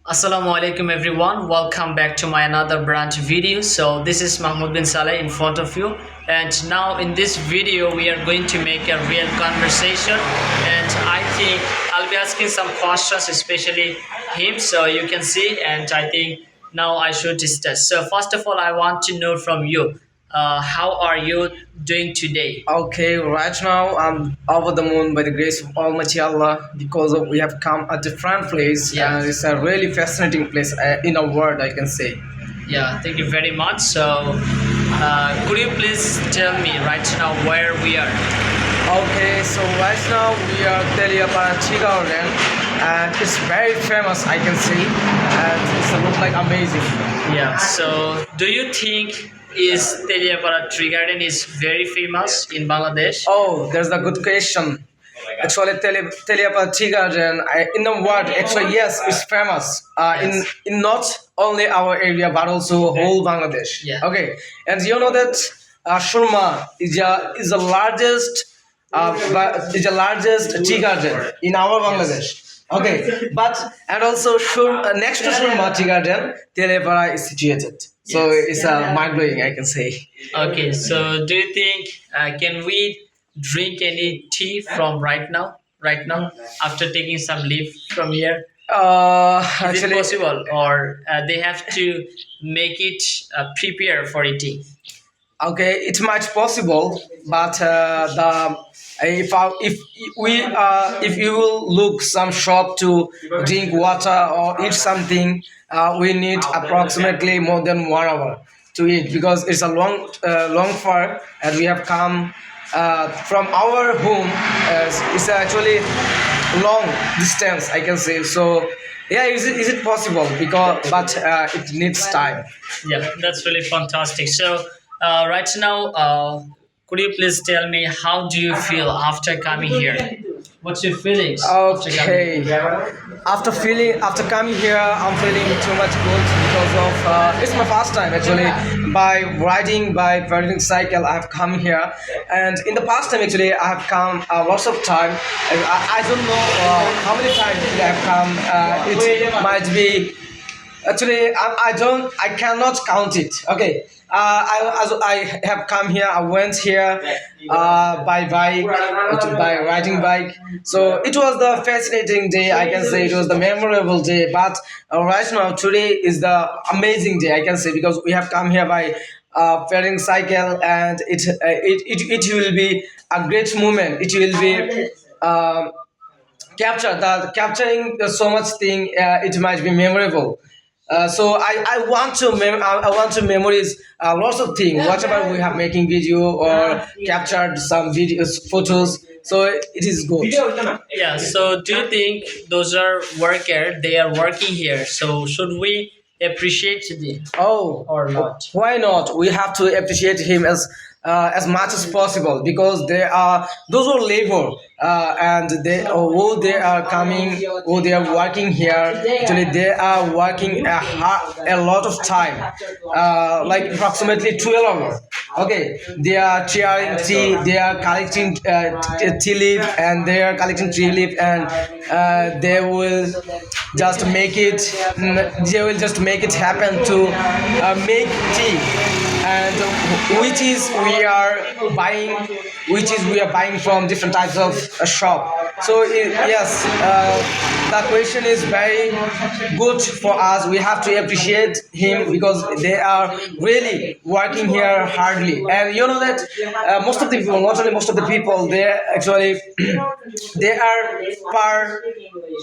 Assalamu alaikum everyone. Welcome back to my another brand video. So this is Mahmoud bin Saleh in front of you, and now in this video we are going to make a real conversation, and I think I'll be asking some questions, especially him, so you can see, and I think now I should start. So first of all, I want to know from you, how are you doing today? Okay, right now I'm over the moon by the grace of Almighty Allah because we have come a different place Yeah. and it's a really fascinating place in a world I can say. Yeah, thank you very much. So, could you please tell me right now where we are? Okay, so right now we are telling about a tea garden and it's very famous I can see and it's look like amazing. Yeah. So, do you think is Teliapara Tree Garden is very famous in Bangladesh? Oh, there's a good question. Actually, Teliapa Tea Garden in the world, actually, yes, it's famous. Yes. In not only our area but also whole Bangladesh. Yeah. Okay, and you know that Shurma is the largest tea garden in our Bangladesh. Okay, but and also next to Shurma Tea Garden, Telepara is situated. So Yes. it's mind blowing, I can say. Okay. So, do you think can we drink any tea from right now? Right now, after taking some leave from here, is it Actually, possible, or they have to make it prepare for eating? okay, it might possible, but the if we if you will look some shop to drink water or eat something, we need approximately more than 1 hour to eat because it's a long far and we have come from our home. It's actually long distance, I can say. So yeah, is it possible? Because but it needs time. Yeah, that's really fantastic. So, right now, could you please tell me how do you feel after coming here? What's your feelings after coming? Okay. After coming here, I'm feeling too much good because of it's my first time actually. By riding cycle, I have come here, and in the past time actually, I have come lots of time. I don't know how many times I have come. It might be. Actually, I cannot count it. Okay. I have come here. I went here by riding bike. So it was the fascinating day. I can say it was the memorable day. But right now, today is the amazing day. I can say because we have come here by riding cycle, and it will be a great moment. It will be. Capturing so much thing, it might be memorable. So I want to I want to memorize lots of things whatever we have making video or captured some videos photos, so it is good. Yeah. So, do you think those are worker? They are working here. So, should we appreciate them Oh, or not? why not? We have to appreciate him as much as possible because they are those who labor and who they are coming, who they are working here. Actually, they are working a lot of time, like approximately 12 hours. Okay, they are cheering tea, they are collecting tea leaf, and they are collecting tea leaf, and they will just make it. They will just make it happen to make tea, and buying, which is we are buying from different types of shop. So yes, the question is very good for us. We have to appreciate him because they are really working here hardly, and you know that most of the people, not only most of the people, they actually they are per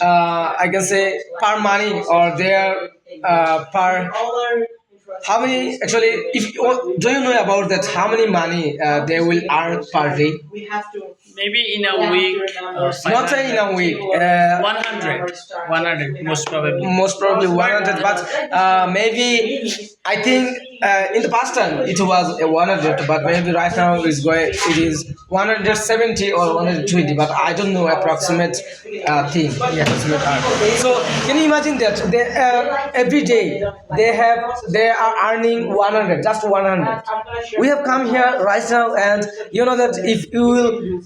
I can say per money, or they are per how many actually if do you know about that how many money they will earn per day? Maybe in a week, Not in a week, 100, 100 most probably. most probably 100, but maybe I think in the past time it was a 100, but maybe right now it is 170 or 120, but I don't know approximate thing. Yeah. Approximate art. So can you imagine that they every day they are earning 100, just 100. We have come here right now, and you know that if you will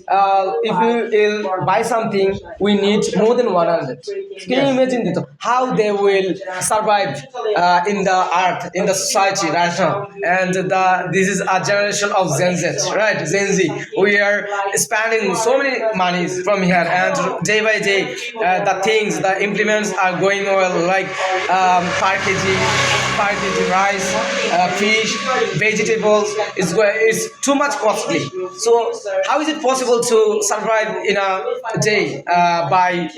buy something, we need more than 100. Can you imagine that how they will survive in the earth, in the society right now? And this is a generation of Gen Z, right? Gen Z. We are spending so many monies from here, and day by day, the things, the implements are going well, like per kg rice, fish, vegetables. It's too much costly. So how is it possible to survive in a day by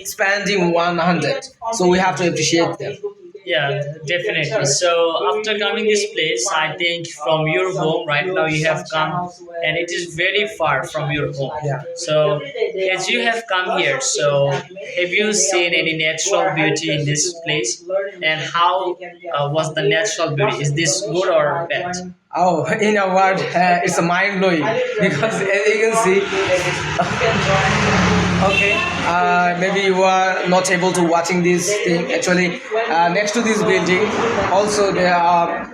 spending 100? So we have to appreciate them. Yeah, definitely. So after coming this place, I think from your home right now you have come, and it is very far from your home. Yeah. So as you have come here, so have you seen any natural beauty in this place, and how was the natural beauty? Is this good or bad? Oh, in a word, it's a mind blowing because as you can see, okay, maybe you are not able to watching this thing. Actually, next to this building, also there are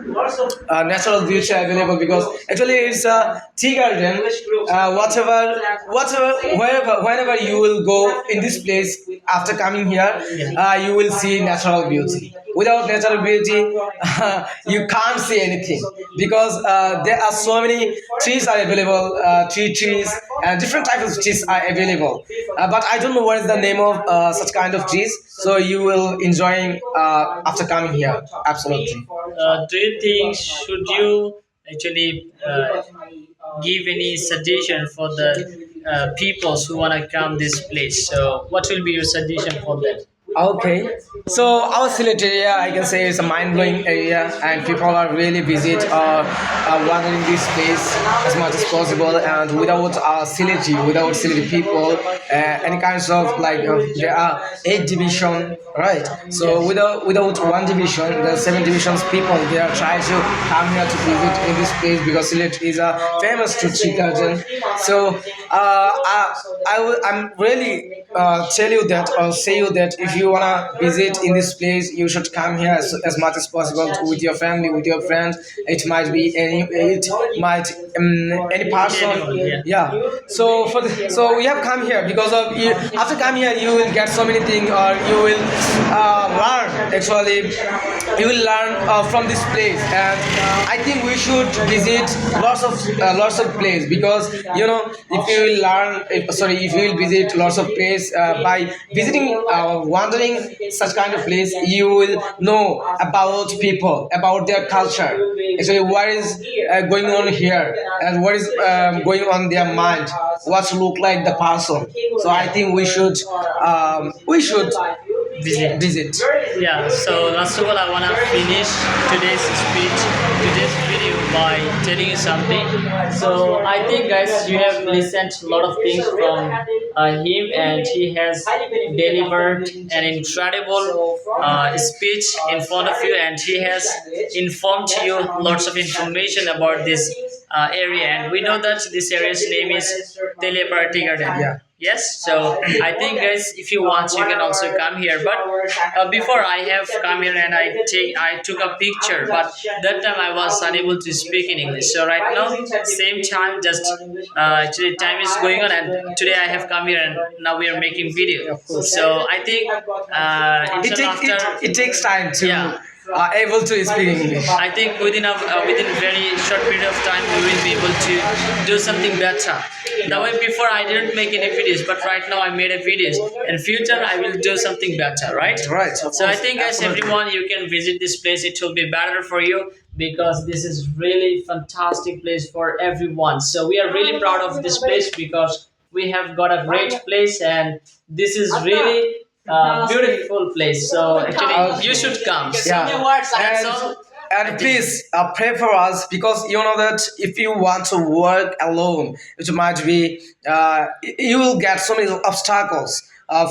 natural beauty available because actually it's a tea garden. Wherever you will go in this place after coming here, you will see natural beauty. Without natural beauty, you can't see anything because there are so many trees are available, tree trees and different types of trees are available. But I don't know what is the name of such kind of trees. So you will enjoying after coming here. Absolutely. Do you think should you actually give any suggestion for the peoples who want to come this place? So what will be your suggestion for them? Okay, so our Sylhet area, I can say, is a mind-blowing area, and people are really visit wandering this place as much as possible. And without without Sylhet people, any kinds of like there are 8 division, right? So without one division, the 7 divisions people they are trying to come here to visit in this place because Sylhet is a famous to tea garden. So I'm really tell you that or say you that if you wanna visit in this place, you should come here as much as possible with your family, with your friends. It might any person, Anyone, yeah. yeah. So so we have come here because of you. After coming here, you will get so many things, or you will learn. Actually, you will learn from this place, and I think we should visit lots of places because you know if you will if you will visit lots of place by visiting wandering such kind of place, you will know about people, about their culture, actually what is going on here and what is going on their mind, what look like the person. So I think we should visit. Yeah, so last of all, I want to finish today's speech, today's video by telling you something. So I think, guys, you have listened a lot of things from him, and he has delivered an incredible speech in front of you, and he has informed you lots of information about this area. And we know that this area's name is Telepathy Garden. Yeah. Yes, so I think, guys, if you want, you can also come here. But before I have come here and I took a picture, but that time I was unable to speak in English. So right now, same time, just actually time is going on, and today I have come here and now we are making video. So I think It takes time to Yeah. able to speak English. I think within very short period of time we will be able to do something better. Now, before I didn't make any videos, but right now I made a videos. In future, I will do something better, right? Right. Of So I course, think, guys, absolutely. everyone, you can visit this place. It will be better for you because this is really fantastic place for everyone. So we are really proud of this place because we have got a great place, and this is really beautiful place. So actually, you should come. So Yeah. that's all. And please pray for us because you know that if you want to work alone, it might be you will get so many obstacles.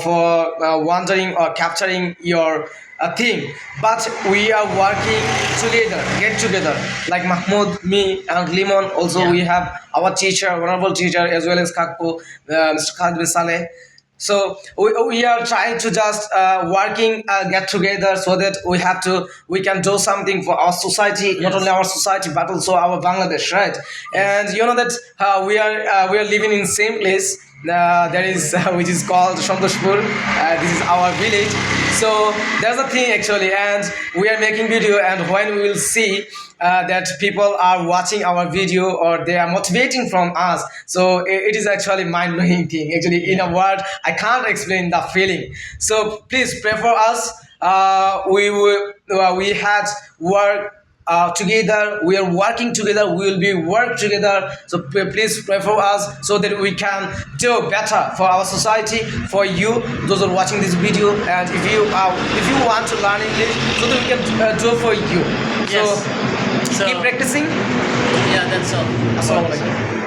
for wandering or capturing your thing, but we are working together, get together, like Mahmoud, me, and Limon. Also, Yeah. we have our teacher, honorable teacher, as well as Kakko, Mr. Khalid bin Saleh. So we are trying to just working get together so that we can do something for our society, not Yes. only our society but also our Bangladesh, right? And you know that we are living in same place. There is which is called Santoshpur. This is our village. So there's a thing actually, and we are making video. And when we will see that people are watching our video or they are motivating from us, so it is actually mind blowing thing. Actually, in a word, I can't explain the feeling. So please pray for us. We had work together, we are working together, we will be work together. So please pray for us so that we can do better for our society, for you those who are watching this video. And if you want to learn English, so that we can do for you. Yes. So So keep practicing. yeah, that's all. Assalamu alaikum.